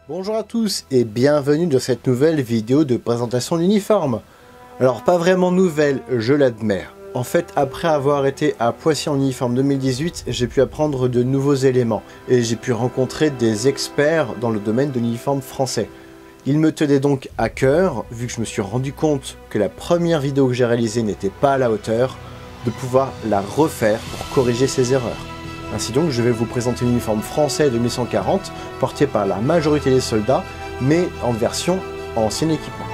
Bonjour à tous et bienvenue dans cette nouvelle vidéo de présentation d'uniforme. Alors pas vraiment nouvelle, je l'admets. En fait, après avoir été à Poissy en uniforme 2018, j'ai pu apprendre de nouveaux éléments et j'ai pu rencontrer des experts dans le domaine de l'uniforme français. Il me tenait donc à cœur, vu que je me suis rendu compte que la première vidéo que j'ai réalisée n'était pas à la hauteur, de pouvoir la refaire pour corriger ces erreurs. Ainsi donc, je vais vous présenter l'uniforme français de 1940, porté par la majorité des soldats, mais en version ancien équipement.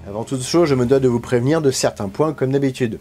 Avant toute chose, je me dois de vous prévenir de certains points comme d'habitude.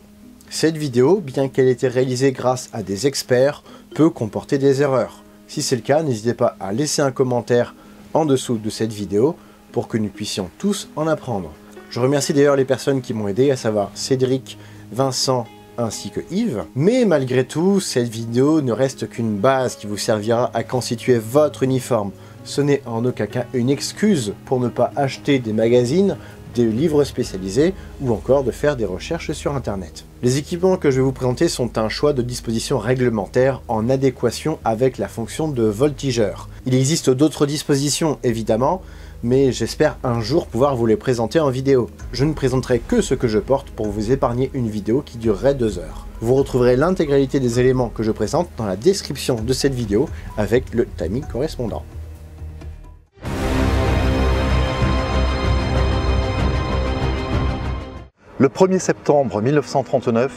Cette vidéo, bien qu'elle ait été réalisée grâce à des experts, peut comporter des erreurs. Si c'est le cas, n'hésitez pas à laisser un commentaire en dessous de cette vidéo pour que nous puissions tous en apprendre. Je remercie d'ailleurs les personnes qui m'ont aidé, à savoir Cédric, Vincent ainsi que Yves. Mais malgré tout, cette vidéo ne reste qu'une base qui vous servira à constituer votre uniforme. Ce n'est en aucun cas une excuse pour ne pas acheter des magazines, des livres spécialisés ou encore de faire des recherches sur internet. Les équipements que je vais vous présenter sont un choix de dispositions réglementaires en adéquation avec la fonction de voltigeur. Il existe d'autres dispositions évidemment, mais j'espère un jour pouvoir vous les présenter en vidéo. Je ne présenterai que ce que je porte pour vous épargner une vidéo qui durerait 2 heures. Vous retrouverez l'intégralité des éléments que je présente dans la description de cette vidéo avec le timing correspondant. Le 1er septembre 1939,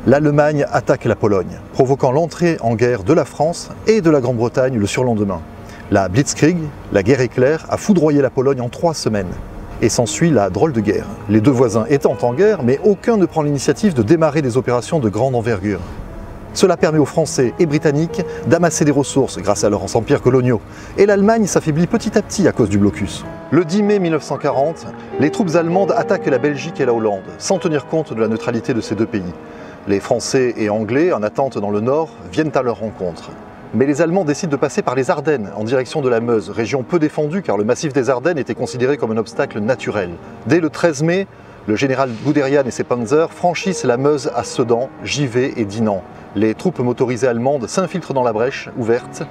l'Allemagne attaque la Pologne, provoquant l'entrée en guerre de la France et de la Grande-Bretagne le surlendemain. La Blitzkrieg, la guerre éclair, a foudroyé la Pologne en 3 semaines. Et s'ensuit la drôle de guerre. Les deux voisins étant en guerre, mais aucun ne prend l'initiative de démarrer des opérations de grande envergure. Cela permet aux Français et Britanniques d'amasser des ressources grâce à leurs empires coloniaux. Et l'Allemagne s'affaiblit petit à petit à cause du blocus. Le 10 mai 1940, les troupes allemandes attaquent la Belgique et la Hollande, sans tenir compte de la neutralité de ces deux pays. Les Français et Anglais, en attente dans le nord, viennent à leur rencontre. Mais les Allemands décident de passer par les Ardennes, en direction de la Meuse, région peu défendue car le massif des Ardennes était considéré comme un obstacle naturel. Dès le 13 mai, le général Guderian et ses panzers franchissent la Meuse à Sedan, Givet et Dinant. Les troupes motorisées allemandes s'infiltrent dans la brèche ouverte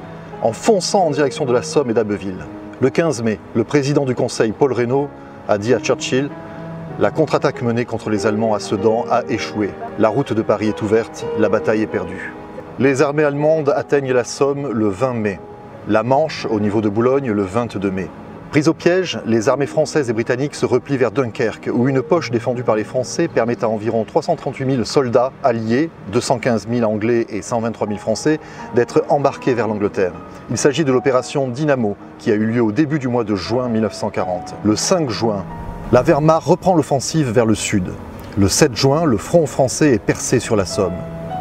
en fonçant en direction de la Somme et d'Abbeville. Le 15 mai, le président du Conseil, Paul Reynaud, a dit à Churchill « La contre-attaque menée contre les Allemands à Sedan a échoué. La route de Paris est ouverte, la bataille est perdue. » Les armées allemandes atteignent la Somme le 20 mai. La Manche, au niveau de Boulogne, le 22 mai. Prises au piège, les armées françaises et britanniques se replient vers Dunkerque, où une poche défendue par les Français permet à environ 338 000 soldats alliés, 215 000 Anglais et 123 000 Français, d'être embarqués vers l'Angleterre. Il s'agit de l'opération Dynamo, qui a eu lieu au début du mois de juin 1940. Le 5 juin, la Wehrmacht reprend l'offensive vers le sud. Le 7 juin, le front français est percé sur la Somme.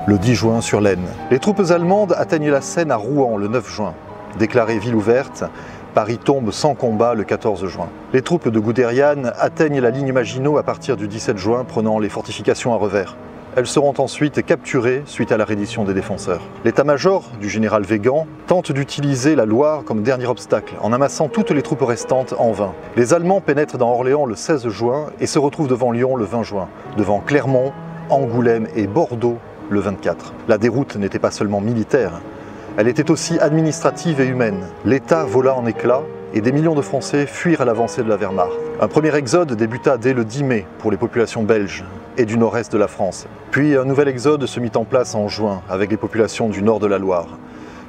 Le 10 juin, sur l'Aisne. Les troupes allemandes atteignent la Seine à Rouen le 9 juin. Déclarée ville ouverte, Paris tombe sans combat le 14 juin. Les troupes de Guderian atteignent la ligne Maginot à partir du 17 juin, prenant les fortifications à revers. Elles seront ensuite capturées suite à la reddition des défenseurs. L'état-major du général Weygand tente d'utiliser la Loire comme dernier obstacle, en amassant toutes les troupes restantes en vain. Les Allemands pénètrent dans Orléans le 16 juin et se retrouvent devant Lyon le 20 juin, devant Clermont, Angoulême et Bordeaux le 24. La déroute n'était pas seulement militaire, elle était aussi administrative et humaine. L'État vola en éclats et des millions de Français fuirent à l'avancée de la Wehrmacht. Un premier exode débuta dès le 10 mai pour les populations belges et du nord-est de la France. Puis un nouvel exode se mit en place en juin avec les populations du nord de la Loire.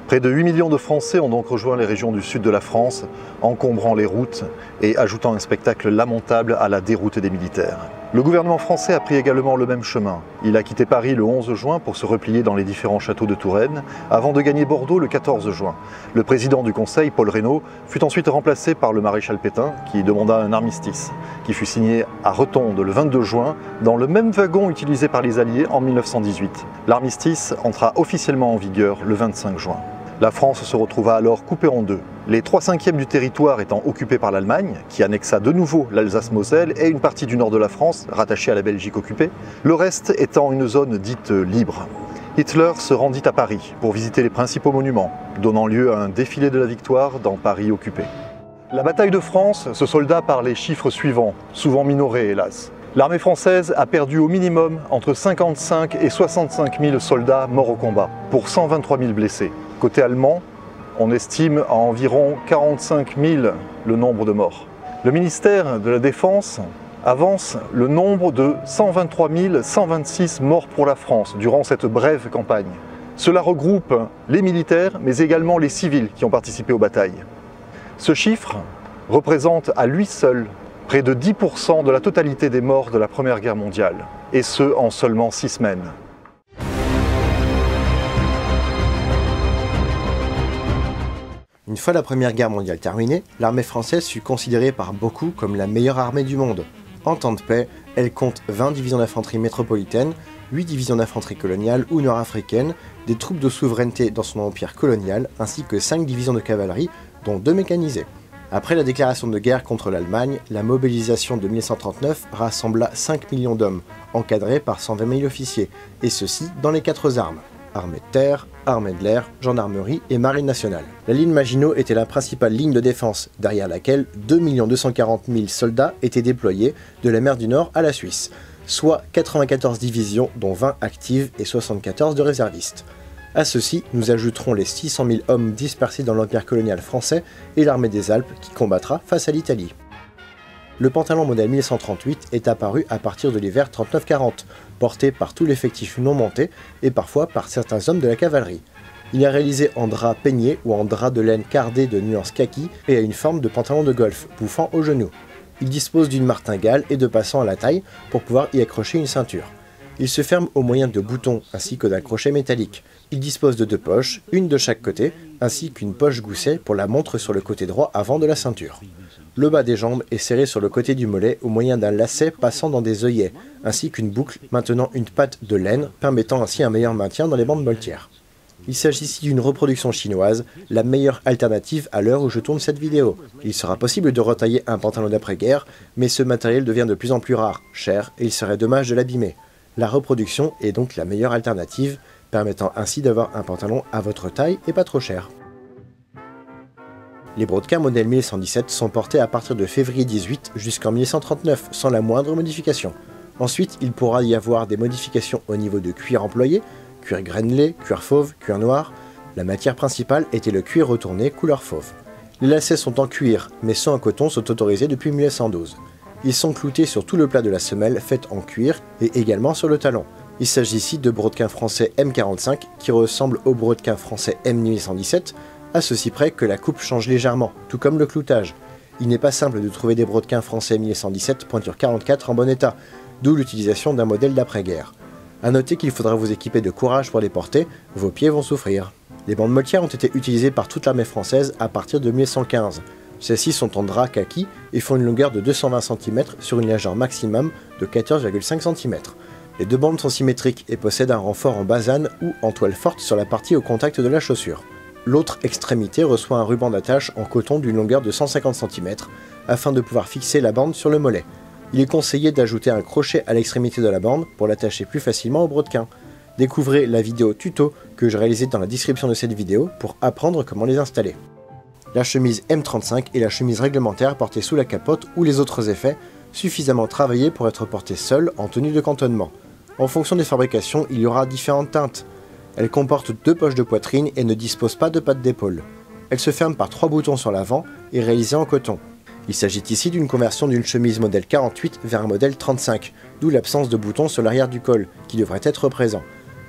Près de 8 millions de Français ont donc rejoint les régions du sud de la France, encombrant les routes et ajoutant un spectacle lamentable à la déroute des militaires. Le gouvernement français a pris également le même chemin. Il a quitté Paris le 11 juin pour se replier dans les différents châteaux de Touraine, avant de gagner Bordeaux le 14 juin. Le président du Conseil, Paul Reynaud, fut ensuite remplacé par le maréchal Pétain, qui demanda un armistice, qui fut signé à Retonde le 22 juin, dans le même wagon utilisé par les Alliés en 1918. L'armistice entra officiellement en vigueur le 25 juin. La France se retrouva alors coupée en deux, les 3/5 du territoire étant occupés par l'Allemagne, qui annexa de nouveau l'Alsace-Moselle et une partie du nord de la France, rattachée à la Belgique occupée, le reste étant une zone dite libre. Hitler se rendit à Paris pour visiter les principaux monuments, donnant lieu à un défilé de la victoire dans Paris occupé. La bataille de France se solda par les chiffres suivants, souvent minorés hélas. L'armée française a perdu au minimum entre 55 et 65 000 soldats morts au combat, pour 123 000 blessés. Côté allemand, on estime à environ 45 000 le nombre de morts. Le ministère de la Défense avance le nombre de 123 126 morts pour la France durant cette brève campagne. Cela regroupe les militaires, mais également les civils qui ont participé aux batailles. Ce chiffre représente à lui seul près de 10% de la totalité des morts de la Première Guerre mondiale, et ce en seulement 6 semaines. Une fois la Première Guerre mondiale terminée, l'armée française fut considérée par beaucoup comme la meilleure armée du monde. En temps de paix, elle compte 20 divisions d'infanterie métropolitaine, 8 divisions d'infanterie coloniale ou nord-africaine, des troupes de souveraineté dans son empire colonial, ainsi que 5 divisions de cavalerie, dont 2 mécanisées. Après la déclaration de guerre contre l'Allemagne, la mobilisation de 1939 rassembla 5 millions d'hommes, encadrés par 120 000 officiers, et ceci dans les 4 armes. Armée de terre, armée de l'air, gendarmerie et marine nationale. La ligne Maginot était la principale ligne de défense, derrière laquelle 2 240 000 soldats étaient déployés de la mer du Nord à la Suisse, soit 94 divisions dont 20 actives et 74 de réservistes. À ceci, nous ajouterons les 600 000 hommes dispersés dans l'empire colonial français et l'armée des Alpes qui combattra face à l'Italie. Le pantalon modèle 1138 est apparu à partir de l'hiver 39-40, porté par tout l'effectif non monté et parfois par certains hommes de la cavalerie. Il est réalisé en drap peigné ou en drap de laine cardé de nuance kaki et a une forme de pantalon de golf, bouffant au genou. Il dispose d'une martingale et de passants à la taille pour pouvoir y accrocher une ceinture. Il se ferme au moyen de boutons ainsi que d'un crochet métallique. Il dispose de 2 poches, une de chaque côté, ainsi qu'une poche gousset pour la montre sur le côté droit avant de la ceinture. Le bas des jambes est serré sur le côté du mollet au moyen d'un lacet passant dans des œillets, ainsi qu'une boucle maintenant une patte de laine, permettant ainsi un meilleur maintien dans les bandes moltières. Il s'agit ici d'une reproduction chinoise, la meilleure alternative à l'heure où je tourne cette vidéo. Il sera possible de retailler un pantalon d'après-guerre, mais ce matériel devient de plus en plus rare, cher, et il serait dommage de l'abîmer. La reproduction est donc la meilleure alternative, permettant ainsi d'avoir un pantalon à votre taille et pas trop cher. Les brodequins modèle 1117 sont portés à partir de février 18 jusqu'en 1939 sans la moindre modification. Ensuite, il pourra y avoir des modifications au niveau de cuir employé, cuir granulé, cuir fauve, cuir noir. La matière principale était le cuir retourné couleur fauve. Les lacets sont en cuir, mais ceux en coton sont autorisés depuis 1912. Ils sont cloutés sur tout le plat de la semelle faite en cuir et également sur le talon. Il s'agit ici de brodequins français M45 qui ressemblent aux brodequins français M1117, à ceci près que la coupe change légèrement, tout comme le cloutage. Il n'est pas simple de trouver des brodequins français 1117 pointure 44 en bon état, d'où l'utilisation d'un modèle d'après-guerre. A noter qu'il faudra vous équiper de courage pour les porter, vos pieds vont souffrir. Les bandes moltières ont été utilisées par toute l'armée française à partir de 1915. Celles-ci sont en drap kaki et font une longueur de 220 cm sur une largeur maximum de 14,5 cm. Les 2 bandes sont symétriques et possèdent un renfort en basane ou en toile forte sur la partie au contact de la chaussure. L'autre extrémité reçoit un ruban d'attache en coton d'une longueur de 150 cm afin de pouvoir fixer la bande sur le mollet. Il est conseillé d'ajouter un crochet à l'extrémité de la bande pour l'attacher plus facilement au brodequin. Découvrez la vidéo tuto que je réalisais dans la description de cette vidéo pour apprendre comment les installer. La chemise M35 est la chemise réglementaire portée sous la capote ou les autres effets, suffisamment travaillée pour être portée seule en tenue de cantonnement. En fonction des fabrications, il y aura différentes teintes. Elle comporte 2 poches de poitrine et ne dispose pas de pattes d'épaule. Elle se ferme par 3 boutons sur l'avant et est réalisée en coton. Il s'agit ici d'une conversion d'une chemise modèle 48 vers un modèle 35, d'où l'absence de boutons sur l'arrière du col, qui devrait être présent.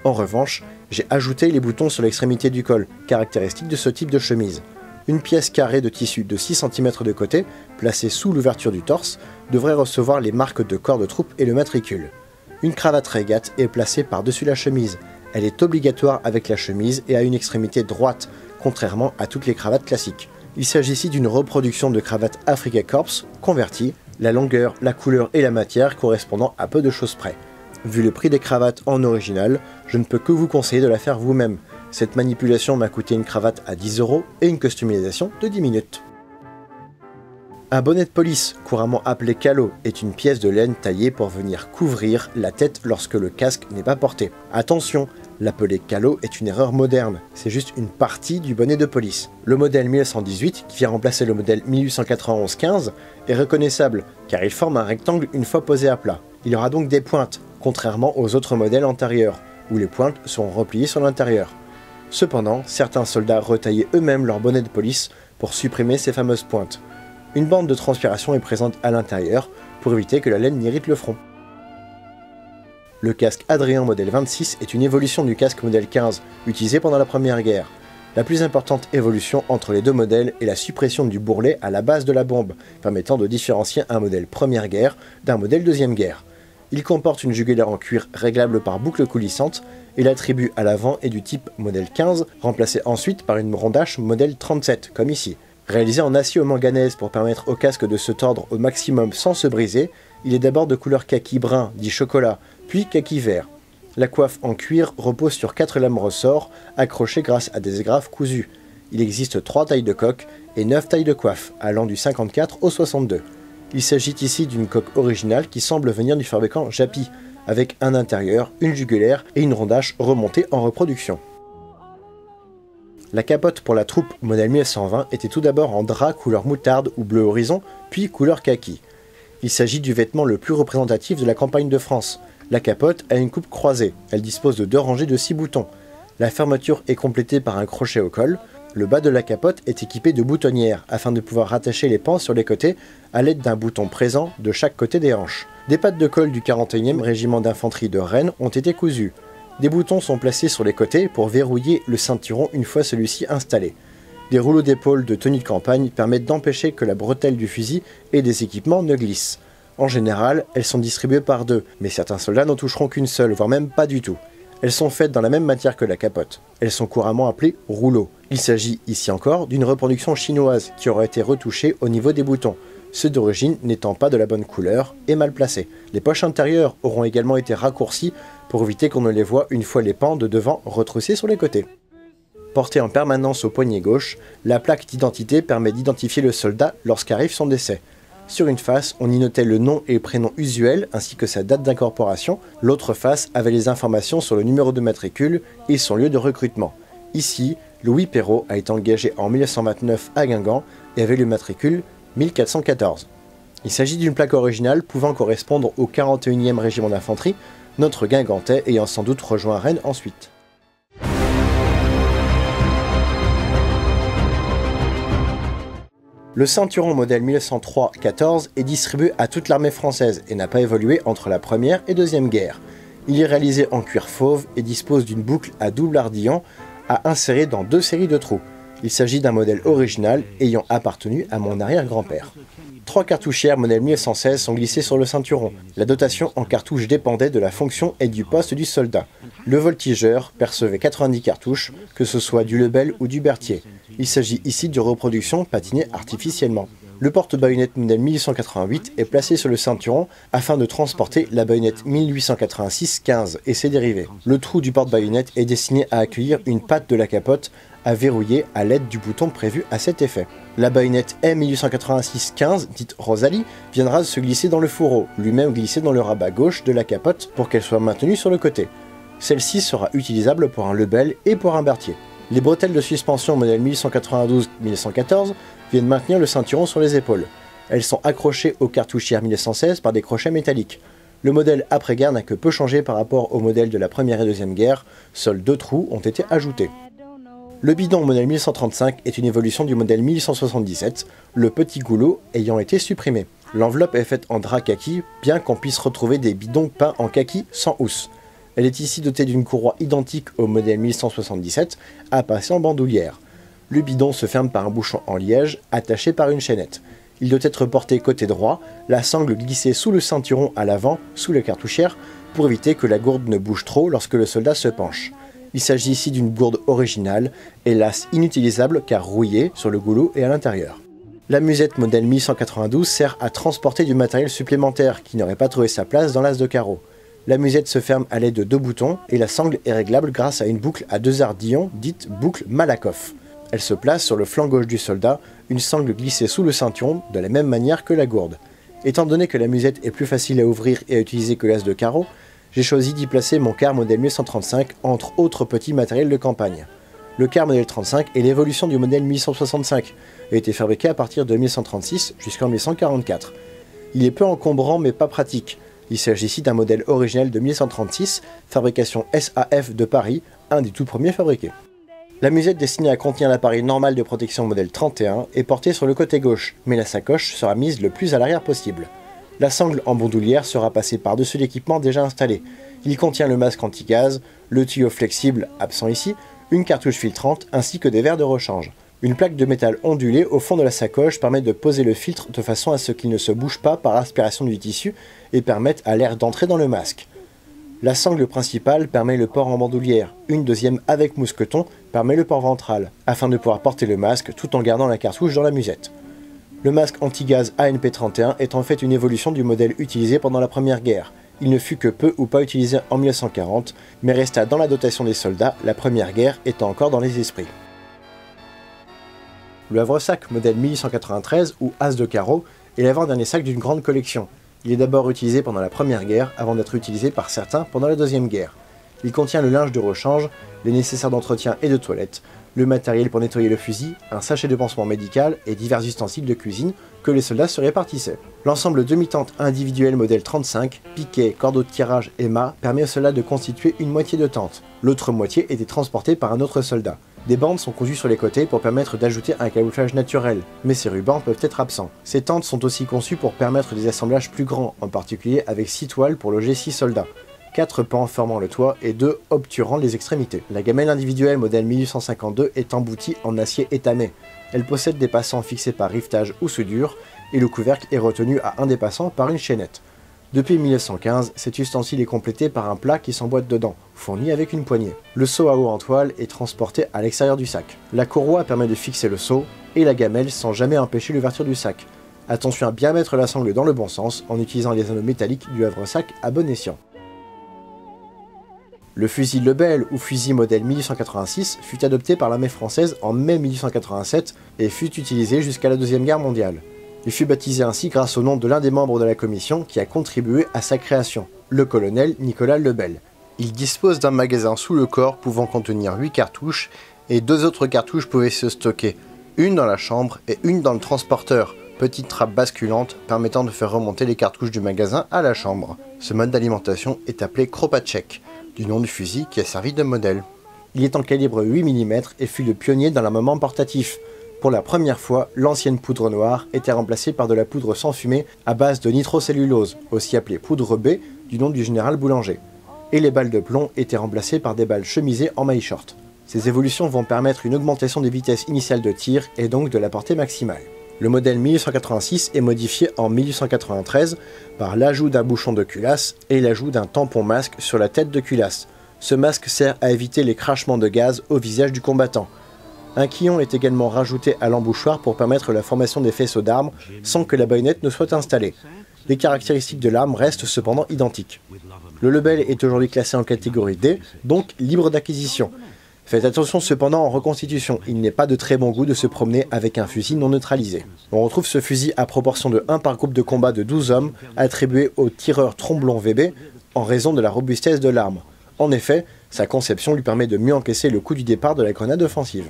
En revanche, j'ai ajouté les boutons sur l'extrémité du col, caractéristique de ce type de chemise. Une pièce carrée de tissu de 6 cm de côté, placée sous l'ouverture du torse, devrait recevoir les marques de corps de troupe et le matricule. Une cravate régate est placée par-dessus la chemise. Elle est obligatoire avec la chemise et a une extrémité droite, contrairement à toutes les cravates classiques. Il s'agit ici d'une reproduction de cravate Afrika Korps convertie, la longueur, la couleur et la matière correspondant à peu de choses près. Vu le prix des cravates en original, je ne peux que vous conseiller de la faire vous-même. Cette manipulation m'a coûté une cravate à 10 € et une customisation de 10 minutes. Un bonnet de police, couramment appelé calot, est une pièce de laine taillée pour venir couvrir la tête lorsque le casque n'est pas porté. Attention, l'appeler calot est une erreur moderne, c'est juste une partie du bonnet de police. Le modèle 1918, qui vient remplacer le modèle 1891-15, est reconnaissable car il forme un rectangle une fois posé à plat. Il aura donc des pointes, contrairement aux autres modèles antérieurs, où les pointes seront repliées sur l'intérieur. Cependant, certains soldats retaillaient eux-mêmes leur bonnet de police pour supprimer ces fameuses pointes. Une bande de transpiration est présente à l'intérieur pour éviter que la laine n'irrite le front. Le casque Adrien modèle 26 est une évolution du casque modèle 15 utilisé pendant la Première Guerre. La plus importante évolution entre les deux modèles est la suppression du bourrelet à la base de la bombe, permettant de différencier un modèle Première Guerre d'un modèle Deuxième Guerre. Il comporte une jugulaire en cuir réglable par boucle coulissante et l'attribut à l'avant est du type modèle 15, remplacé ensuite par une rondache modèle 37, comme ici. Réalisé en acier au manganèse pour permettre au casque de se tordre au maximum sans se briser, il est d'abord de couleur kaki brun, dit chocolat, puis kaki vert. La coiffe en cuir repose sur 4 lames ressorts, accrochées grâce à des agrafes cousues. Il existe 3 tailles de coque et 9 tailles de coiffe, allant du 54 au 62. Il s'agit ici d'une coque originale qui semble venir du fabricant Japy, avec un intérieur, une jugulaire et une rondache remontée en reproduction. La capote pour la troupe modèle 1920 était tout d'abord en drap couleur moutarde ou bleu horizon, puis couleur kaki. Il s'agit du vêtement le plus représentatif de la campagne de France. La capote a une coupe croisée, elle dispose de 2 rangées de 6 boutons. La fermeture est complétée par un crochet au col. Le bas de la capote est équipé de boutonnières afin de pouvoir rattacher les pans sur les côtés à l'aide d'un bouton présent de chaque côté des hanches. Des pattes de colle du 41e régiment d'infanterie de Rennes ont été cousues. Des boutons sont placés sur les côtés pour verrouiller le ceinturon une fois celui-ci installé. Des rouleaux d'épaule de tenue de campagne permettent d'empêcher que la bretelle du fusil et des équipements ne glissent. En général, elles sont distribuées par 2, mais certains soldats n'en toucheront qu'une seule, voire même pas du tout. Elles sont faites dans la même matière que la capote. Elles sont couramment appelées rouleaux. Il s'agit ici encore d'une reproduction chinoise qui aura été retouchée au niveau des boutons, ceux d'origine n'étant pas de la bonne couleur et mal placés. Les poches intérieures auront également été raccourcies pour éviter qu'on ne les voie une fois les pans de devant retroussés sur les côtés. Portée en permanence au poignet gauche, la plaque d'identité permet d'identifier le soldat lorsqu'arrive son décès. Sur une face, on y notait le nom et le prénom usuel ainsi que sa date d'incorporation. L'autre face avait les informations sur le numéro de matricule et son lieu de recrutement. Ici, Louis Perrault a été engagé en 1929 à Guingamp et avait le matricule 1414. Il s'agit d'une plaque originale pouvant correspondre au 41e régiment d'infanterie, notre Guingampais ayant sans doute rejoint Rennes ensuite. Le ceinturon modèle 1903-14 est distribué à toute l'armée française et n'a pas évolué entre la Première et Deuxième Guerre. Il est réalisé en cuir fauve et dispose d'une boucle à double ardillon à insérer dans 2 séries de trous. Il s'agit d'un modèle original ayant appartenu à mon arrière-grand-père. 3 cartouchières modèle 1916 sont glissées sur le ceinturon. La dotation en cartouches dépendait de la fonction et du poste du soldat. Le voltigeur percevait 90 cartouches, que ce soit du Lebel ou du Berthier. Il s'agit ici de reproduction patinée artificiellement. Le porte-baïonnette modèle 1888 est placé sur le ceinturon afin de transporter la baïonnette 1886-15 et ses dérivés. Le trou du porte-baïonnette est destiné à accueillir une patte de la capote à verrouiller à l'aide du bouton prévu à cet effet. La baïonnette M1886-15, dite Rosalie, viendra se glisser dans le fourreau, lui-même glissé dans le rabat gauche de la capote pour qu'elle soit maintenue sur le côté. Celle-ci sera utilisable pour un Lebel et pour un Berthier. Les bretelles de suspension modèle 1892-1914 viennent maintenir le ceinturon sur les épaules. Elles sont accrochées aux cartouchières 1916 par des crochets métalliques. Le modèle après-guerre n'a que peu changé par rapport au modèle de la Première et Deuxième Guerre, seuls 2 trous ont été ajoutés. Le bidon modèle 1135 est une évolution du modèle 1177, le petit goulot ayant été supprimé. L'enveloppe est faite en drap kaki, bien qu'on puisse retrouver des bidons peints en kaki sans housse. Elle est ici dotée d'une courroie identique au modèle 1177, à passer en bandoulière. Le bidon se ferme par un bouchon en liège, attaché par une chaînette. Il doit être porté côté droit, la sangle glissée sous le ceinturon à l'avant, sous les cartouchières, pour éviter que la gourde ne bouge trop lorsque le soldat se penche. Il s'agit ici d'une gourde originale, hélas inutilisable car rouillée sur le goulot et à l'intérieur. La musette modèle 1192 sert à transporter du matériel supplémentaire qui n'aurait pas trouvé sa place dans l'as de carreau. La musette se ferme à l'aide de 2 boutons et la sangle est réglable grâce à une boucle à 2 ardillons, dite boucle Malakoff. Elle se place sur le flanc gauche du soldat, une sangle glissée sous le ceinturon de la même manière que la gourde. Étant donné que la musette est plus facile à ouvrir et à utiliser que l'as de carreau, j'ai choisi d'y placer mon quart modèle 1135 entre autres petits matériels de campagne. Le quart modèle 35 est l'évolution du modèle 1165 et a été fabriqué à partir de 1136 jusqu'en 1144. Il est peu encombrant mais pas pratique. Il s'agit ici d'un modèle originel de 1136, fabrication SAF de Paris, un des tout premiers fabriqués. La musette destinée à contenir l'appareil normal de protection modèle 31 est portée sur le côté gauche, mais la sacoche sera mise le plus à l'arrière possible. La sangle en bandoulière sera passée par-dessus l'équipement déjà installé. Il contient le masque anti-gaz, le tuyau flexible, absent ici, une cartouche filtrante ainsi que des verres de rechange. Une plaque de métal ondulée au fond de la sacoche permet de poser le filtre de façon à ce qu'il ne se bouge pas par aspiration du tissu et permette à l'air d'entrer dans le masque. La sangle principale permet le port en bandoulière, une deuxième avec mousqueton permet le port ventral, afin de pouvoir porter le masque tout en gardant la cartouche dans la musette. Le masque anti-gaz ANP31 est en fait une évolution du modèle utilisé pendant la Première Guerre. Il ne fut que peu ou pas utilisé en 1940, mais resta dans la dotation des soldats, la Première Guerre étant encore dans les esprits. Le havresac modèle 1893 ou as de carreau est l'avant-dernier sac d'une grande collection. Il est d'abord utilisé pendant la Première Guerre avant d'être utilisé par certains pendant la Deuxième Guerre. Il contient le linge de rechange, les nécessaires d'entretien et de toilette, le matériel pour nettoyer le fusil, un sachet de pansement médical et divers ustensiles de cuisine que les soldats se répartissaient. L'ensemble demi-tente individuel modèle 35, piquet, cordeau de tirage et mât permet aux soldats de constituer une moitié de tente. L'autre moitié était transportée par un autre soldat. Des bandes sont cousues sur les côtés pour permettre d'ajouter un camouflage naturel, mais ces rubans peuvent être absents. Ces tentes sont aussi conçues pour permettre des assemblages plus grands, en particulier avec 6 toiles pour loger 6 soldats. 4 pans formant le toit et 2 obturant les extrémités. La gamelle individuelle modèle 1852 est emboutie en acier étamé. Elle possède des passants fixés par rivetage ou soudure, et le couvercle est retenu à un des passants par une chaînette. Depuis 1915, cet ustensile est complété par un plat qui s'emboîte dedans, fourni avec une poignée. Le seau à eau en toile est transporté à l'extérieur du sac. La courroie permet de fixer le seau et la gamelle sans jamais empêcher l'ouverture du sac. Attention à bien mettre la sangle dans le bon sens en utilisant les anneaux métalliques du havresac à bon escient. Le fusil Lebel ou fusil modèle 1886 fut adopté par l'armée française en mai 1887 et fut utilisé jusqu'à la Deuxième Guerre mondiale. Il fut baptisé ainsi grâce au nom de l'un des membres de la commission qui a contribué à sa création, le colonel Nicolas Lebel. Il dispose d'un magasin sous le corps pouvant contenir 8 cartouches et 2 autres cartouches pouvaient se stocker, une dans la chambre et une dans le transporteur, petite trappe basculante permettant de faire remonter les cartouches du magasin à la chambre. Ce mode d'alimentation est appelé Kropatschek, du nom du fusil qui a servi de modèle. Il est en calibre 8 mm et fut le pionnier dans l'armement portatif. Pour la première fois, l'ancienne poudre noire était remplacée par de la poudre sans fumée à base de nitrocellulose, aussi appelée poudre B, du nom du général Boulanger. Et les balles de plomb étaient remplacées par des balles chemisées en maille short. Ces évolutions vont permettre une augmentation des vitesses initiales de tir et donc de la portée maximale. Le modèle 1886 est modifié en 1893 par l'ajout d'un bouchon de culasse et l'ajout d'un tampon masque sur la tête de culasse. Ce masque sert à éviter les crachements de gaz au visage du combattant. Un quillon est également rajouté à l'embouchoir pour permettre la formation des faisceaux d'armes sans que la baïonnette ne soit installée. Les caractéristiques de l'arme restent cependant identiques. Le Lebel est aujourd'hui classé en catégorie D, donc libre d'acquisition. Faites attention cependant en reconstitution, il n'est pas de très bon goût de se promener avec un fusil non neutralisé. On retrouve ce fusil à proportion de 1 par groupe de combat de 12 hommes, attribué au tireur Tromblon VB en raison de la robustesse de l'arme. En effet, sa conception lui permet de mieux encaisser le coup du départ de la grenade offensive.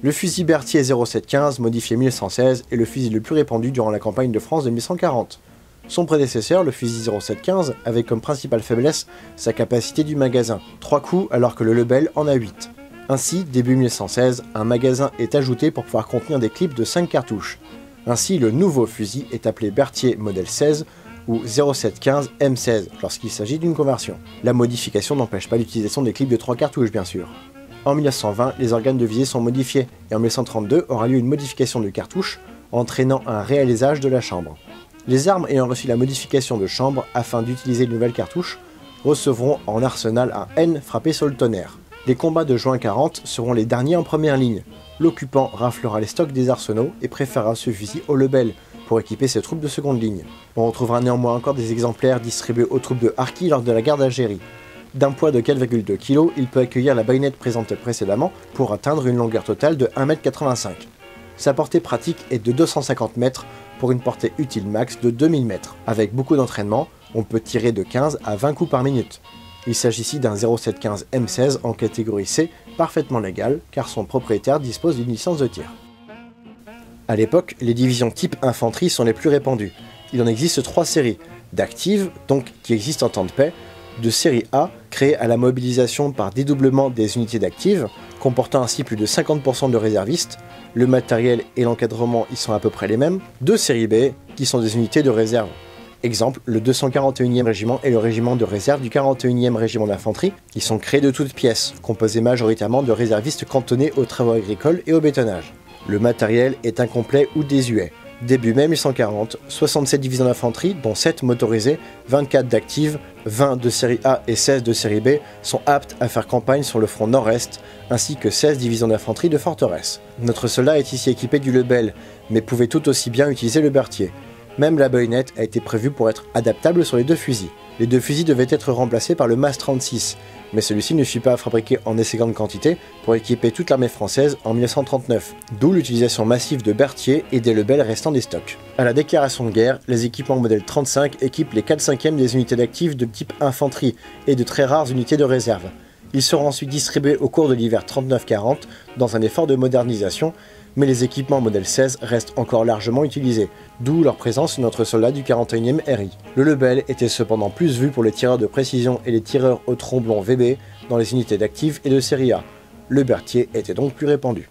Le fusil Berthier 0715, modifié 1116, est le fusil le plus répandu durant la campagne de France de 1140. Son prédécesseur, le fusil 0715, avait comme principale faiblesse sa capacité du magasin, 3 coups alors que le Lebel en a 8. Ainsi, début 1116, un magasin est ajouté pour pouvoir contenir des clips de 5 cartouches. Ainsi, le nouveau fusil est appelé Berthier modèle 16 ou 0715 M16 lorsqu'il s'agit d'une conversion. La modification n'empêche pas l'utilisation des clips de 3 cartouches bien sûr. En 1920, les organes de visée sont modifiés et en 1932 aura lieu une modification de cartouche entraînant un réalisage de la chambre. Les armes ayant reçu la modification de chambre afin d'utiliser une nouvelle cartouche recevront en arsenal un N frappé sur le tonnerre. Les combats de juin 40 seront les derniers en première ligne. L'occupant raflera les stocks des arsenaux et préférera ce fusil au Lebel, pour équiper ses troupes de seconde ligne. On retrouvera néanmoins encore des exemplaires distribués aux troupes de Harki lors de la guerre d'Algérie. D'un poids de 4,2 kg, il peut accueillir la baïonnette présentée précédemment pour atteindre une longueur totale de 1,85 m. Sa portée pratique est de 250 mètres pour une portée utile max de 2000 mètres. Avec beaucoup d'entraînement, on peut tirer de 15 à 20 coups par minute. Il s'agit ici d'un 0715 M16 en catégorie C, parfaitement légal car son propriétaire dispose d'une licence de tir. A l'époque, les divisions type infanterie sont les plus répandues. Il en existe 3 séries, d'actives, donc qui existent en temps de paix, de série A, créée à la mobilisation par dédoublement des unités d'actives, comportant ainsi plus de 50% de réservistes. Le matériel et l'encadrement y sont à peu près les mêmes. De série B, qui sont des unités de réserve. Exemple, le 241e régiment et le régiment de réserve du 41e régiment d'infanterie, qui sont créés de toutes pièces, composés majoritairement de réservistes cantonnés aux travaux agricoles et au bétonnage. Le matériel est incomplet ou désuet. Début mai 1840, 67 divisions d'infanterie, dont 7 motorisées, 24 d'actives, 20 de série A et 16 de série B sont aptes à faire campagne sur le front nord-est, ainsi que 16 divisions d'infanterie de forteresse. Notre soldat est ici équipé du Lebel, mais pouvait tout aussi bien utiliser le Berthier. Même la baïonnette a été prévue pour être adaptable sur les 2 fusils. Les 2 fusils devaient être remplacés par le MAS 36, mais celui-ci ne fut pas fabriqué en assez grande quantité pour équiper toute l'armée française en 1939, d'où l'utilisation massive de Berthier et des Lebel restant des stocks. À la déclaration de guerre, les équipements modèle 35 équipent les 4/5e des unités d'actifs de type infanterie et de très rares unités de réserve. Ils seront ensuite distribués au cours de l'hiver 39-40 dans un effort de modernisation, mais les équipements modèle 16 restent encore largement utilisés, d'où leur présence sur notre soldat du 41e RI. Le Lebel était cependant plus vu pour les tireurs de précision et les tireurs au tromblon VB dans les unités d'actifs et de série A. Le Berthier était donc plus répandu.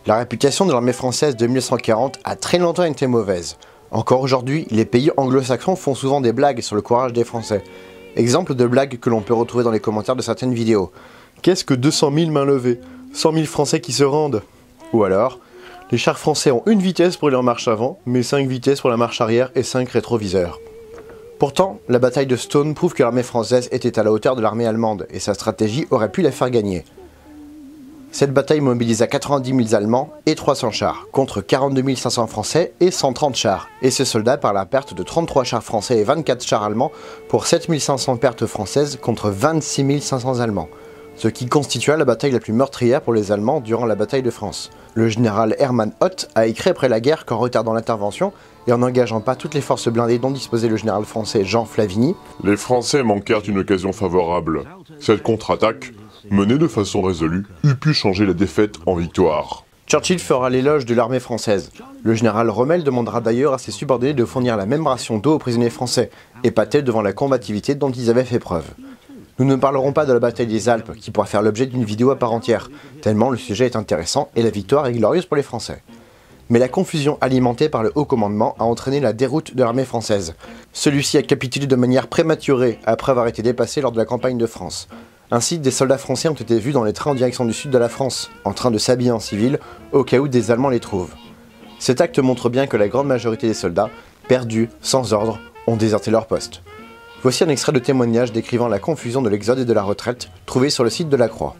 La réputation de l'armée française de 1940 a très longtemps été mauvaise. Encore aujourd'hui, les pays anglo-saxons font souvent des blagues sur le courage des Français. Exemple de blagues que l'on peut retrouver dans les commentaires de certaines vidéos. Qu'est-ce que 200 000 mains levées? 100 000 Français qui se rendent? Ou alors, les chars français ont une vitesse pour leur marche avant, mais 5 vitesses pour la marche arrière et 5 rétroviseurs. Pourtant, la bataille de Stone prouve que l'armée française était à la hauteur de l'armée allemande, et sa stratégie aurait pu la faire gagner. Cette bataille mobilisa 90 000 Allemands et 300 chars, contre 42 500 Français et 130 chars. Et ces soldats par la perte de 33 chars français et 24 chars allemands pour 7 500 pertes françaises contre 26 500 Allemands, ce qui constitua la bataille la plus meurtrière pour les Allemands durant la bataille de France. Le général Hermann Hoth a écrit après la guerre qu'en retardant l'intervention et en n'engageant pas toutes les forces blindées dont disposait le général français Jean Flavigny, les Français manquèrent une occasion favorable. Cette contre-attaque, menée de façon résolue, eût pu changer la défaite en victoire. Churchill fera l'éloge de l'armée française. Le général Rommel demandera d'ailleurs à ses subordonnés de fournir la même ration d'eau aux prisonniers français, épatés devant la combativité dont ils avaient fait preuve. Nous ne parlerons pas de la bataille des Alpes, qui pourra faire l'objet d'une vidéo à part entière, tellement le sujet est intéressant et la victoire est glorieuse pour les Français. Mais la confusion alimentée par le haut commandement a entraîné la déroute de l'armée française. Celui-ci a capitulé de manière prématurée après avoir été dépassé lors de la campagne de France. Ainsi, des soldats français ont été vus dans les trains en direction du sud de la France, en train de s'habiller en civil, au cas où des Allemands les trouvent. Cet acte montre bien que la grande majorité des soldats, perdus, sans ordre, ont déserté leur poste. Voici un extrait de témoignage décrivant la confusion de l'exode et de la retraite, trouvé sur le site de la Croix.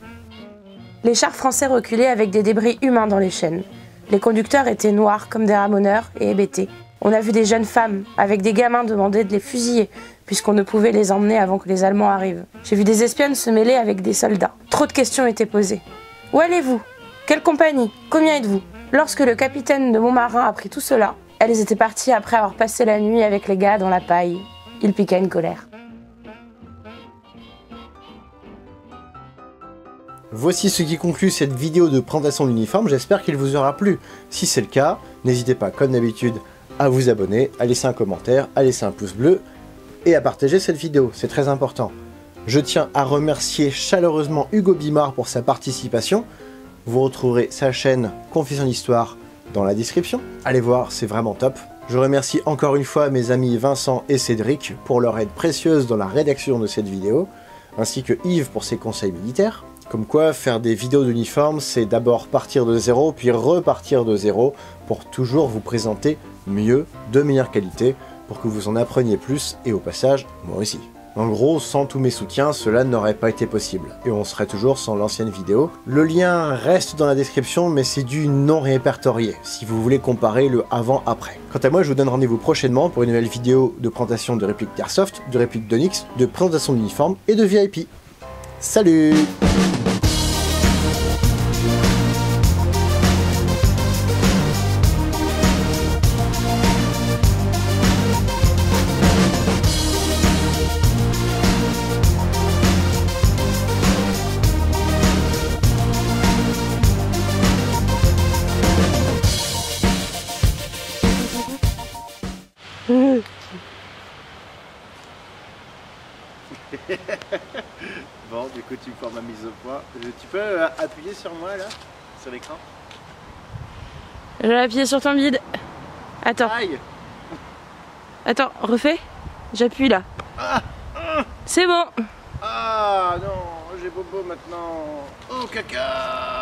Les chars français reculaient avec des débris humains dans les chaînes. Les conducteurs étaient noirs comme des ramoneurs et hébétés. On a vu des jeunes femmes avec des gamins demander de les fusiller, puisqu'on ne pouvait les emmener avant que les Allemands arrivent. J'ai vu des espionnes se mêler avec des soldats. Trop de questions étaient posées. Où allez-vous? Quelle compagnie? Combien êtes-vous? Lorsque le capitaine de Montmarin a appris tout cela, elles étaient parties après avoir passé la nuit avec les gars dans la paille. Il piqua une colère. Voici ce qui conclut cette vidéo de présentation de l'uniforme, j'espère qu'il vous aura plu. Si c'est le cas, n'hésitez pas comme d'habitude à vous abonner, à laisser un commentaire, à laisser un pouce bleu et à partager cette vidéo, c'est très important. Je tiens à remercier chaleureusement Hugo Bimard pour sa participation. Vous retrouverez sa chaîne Confessions d'Histoire dans la description. Allez voir, c'est vraiment top. Je remercie encore une fois mes amis Vincent et Cédric pour leur aide précieuse dans la rédaction de cette vidéo, ainsi que Yves pour ses conseils militaires. Comme quoi, faire des vidéos d'uniforme, c'est d'abord partir de zéro, puis repartir de zéro, pour toujours vous présenter mieux, de meilleure qualité, pour que vous en appreniez plus, et au passage, moi aussi. En gros, sans tous mes soutiens, cela n'aurait pas été possible. Et on serait toujours sans l'ancienne vidéo. Le lien reste dans la description, mais c'est du non répertorié, si vous voulez comparer le avant-après. Quant à moi, je vous donne rendez-vous prochainement pour une nouvelle vidéo de présentation de répliques d'Airsoft, de répliques d'Onyx, de présentation d'uniformes et de VIP. Salut! Bon, du coup, tu prends ma mise au point. Tu peux appuyer sur moi là, sur l'écran? Je vais appuyer sur ton bide. Attends. Aïe! Attends, refais. J'appuie là. C'est bon. Ah non, j'ai bobo maintenant. Oh caca!